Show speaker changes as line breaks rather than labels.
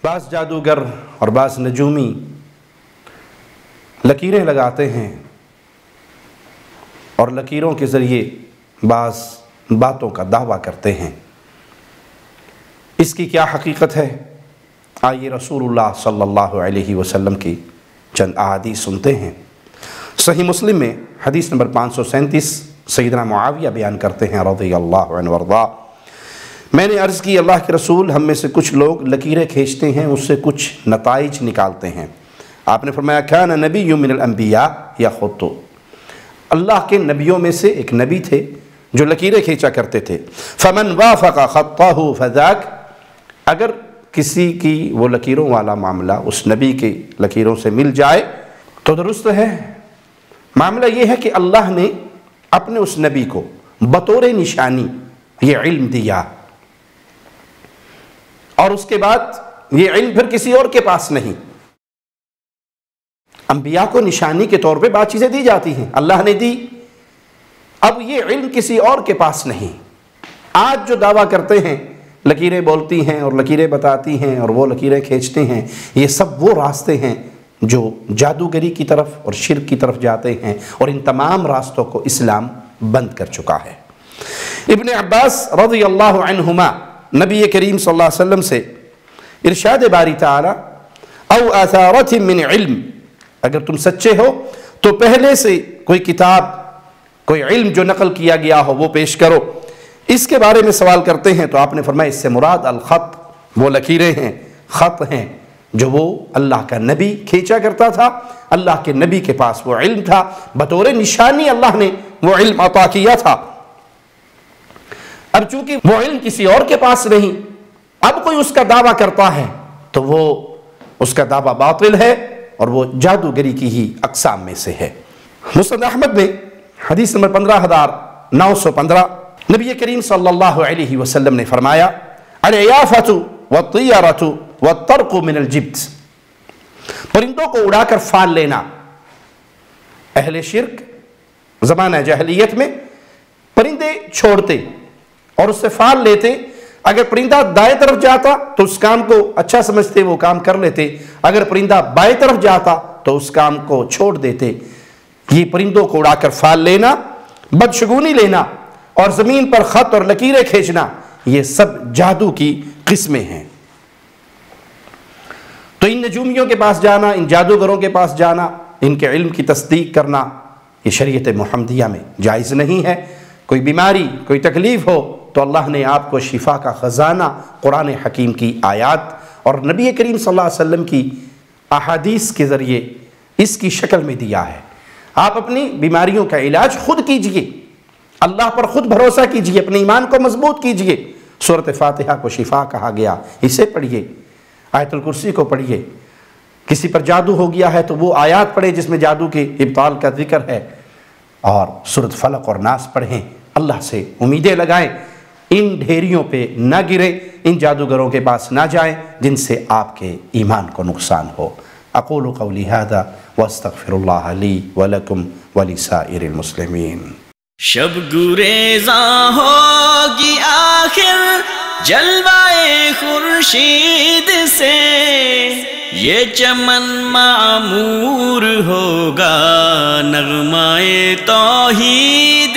بعض جادوگر اور بعض نجومی لکیریں لگاتے ہیں اور لکیروں کے ذریعے بعض باتوں کا دعویٰ کرتے ہیں۔ اس کی کیا حقیقت ہے؟ آئیے رسول اللہ صلی اللہ علیہ وسلم کی چند احادیث سنتے ہیں۔ صحیح مسلم میں حدیث نمبر 537 سیدنا معاویہ بیان کرتے ہیں رضی اللہ عنہ وارضاہ، میں نے عرض کی اللہ کے رسول، ہم میں سے کچھ لوگ لکیریں کھینچتے ہیں، اس سے کچھ نتائج نکالتے ہیں۔ آپ نے فرمایا کان نبی من الانبیاء یخط، اللہ کے نبیوں میں سے ایک نبی تھے جو لکیریں کھینچا کرتے تھے۔ فمن وافق خطہ فذاک، اگر کسی کی وہ لکیروں والا معاملہ اس نبی کے لکیروں سے مل جائے تو درست ہے۔ معاملہ یہ ہے کہ اللہ نے اپنے اس نبی کو بطور نشانی یہ علم دیا، اور اس کے بعد یہ علم پھر کسی اور کے پاس نہیں۔ انبیاء کو نشانی کے طور پہ بعض چیزیں دی جاتی ہیں، اللہ نے دی، اب یہ علم کسی اور کے پاس نہیں۔ آج جو دعویٰ کرتے ہیں لکیریں بولتی ہیں اور لکیریں بتاتی ہیں اور وہ لکیریں کھینچتے ہیں، یہ سب وہ راستے ہیں جو جادوگری کی طرف اور شرک کی طرف جاتے ہیں، اور ان تمام راستوں کو اسلام بند کر چکا ہے۔ ابن عباس رضی اللہ عنہما نبی کریم صلی اللہ علیہ وسلم سے ارشاد باری تعالی او آثارت من علم، اگر تم سچے ہو تو پہلے سے کوئی کتاب، کوئی علم جو نقل کیا گیا ہو وہ پیش کرو۔ اس کے بارے میں سوال کرتے ہیں تو آپ نے فرمایا اس سے مراد الخط، وہ لکیریں ہیں، خط ہیں جو وہ اللہ کا نبی کھینچا کرتا تھا، اللہ کے نبی کے پاس وہ علم تھا، بطور نشانی اللہ نے وہ علم عطا کیا تھا۔ اب چونکہ وہ علم کسی اور کے پاس نہیں، اب کوئی اس کا دعویٰ کرتا ہے تو وہ اس کا دعویٰ باطل ہے اور وہ جادوگری کی ہی اقسام میں سے ہے۔ مسند احمد میں حدیث نمبر 15915 نبی کریم صلی اللہ علیہ وسلم نے فرمایا العیافۃ والطیرۃ والطرق من الجبت، پرندوں کو اڑا کر فال لینا۔ اہل شرک زمانہ جاہلیت میں پرندے چھوڑتے اور اس سے فال لیتے، اگر پرندہ دائیں طرف جاتا تو اس کام کو اچھا سمجھتے وہ کام کر لیتے، اگر پرندہ بائیں طرف جاتا تو اس کام کو چھوڑ دیتے۔ یہ پرندوں کو اڑا کر فال لینا، بدشگونی لینا اور زمین پر خط اور لکیریں کھینچنا، یہ سب جادو کی قسمیں ہیں۔ تو ان نجومیوں کے پاس جانا، ان جادوگروں کے پاس جانا، ان کے علم کی تصدیق کرنا، یہ شریعت محمدیہ میں جائز نہیں ہے۔ کوئی بیماری، کوئی تکلیف ہو تو اللہ نے آپ کو شفا کا خزانہ قرآن حکیم کی آیات اور نبی کریم صلی اللہ علیہ وسلم کی احادیث کے ذریعے اس کی شکل میں دیا ہے۔ آپ اپنی بیماریوں کا علاج خود کیجئے، اللہ پر خود بھروسہ کیجئے، اپنے ایمان کو مضبوط کیجئے۔ سورۃ فاتحہ کو شفا کہا گیا، اسے پڑھیے، آیت الکرسی کو پڑھیے۔ کسی پر جادو ہو گیا ہے تو وہ آیات پڑھیں جس میں جادو کے ابطال کا ذکر ہے، اور سورۃ فلق اور ناس پڑھیں، اللہ سے امیدیں لگائیں، ان ڈھیریوں پہ نہ گریں، ان جادوگروں کے پاس نہ جائیں جن سے آپ کے ایمان کو نقصان ہو۔ اقول قولی ھذا واستغفر اللہ لی ولکم ولسائر المسلمین۔
شب گریزاں ہوگی آخر جلوائے خورشید سے، یہ چمن معمور ہوگا نغمہ توحید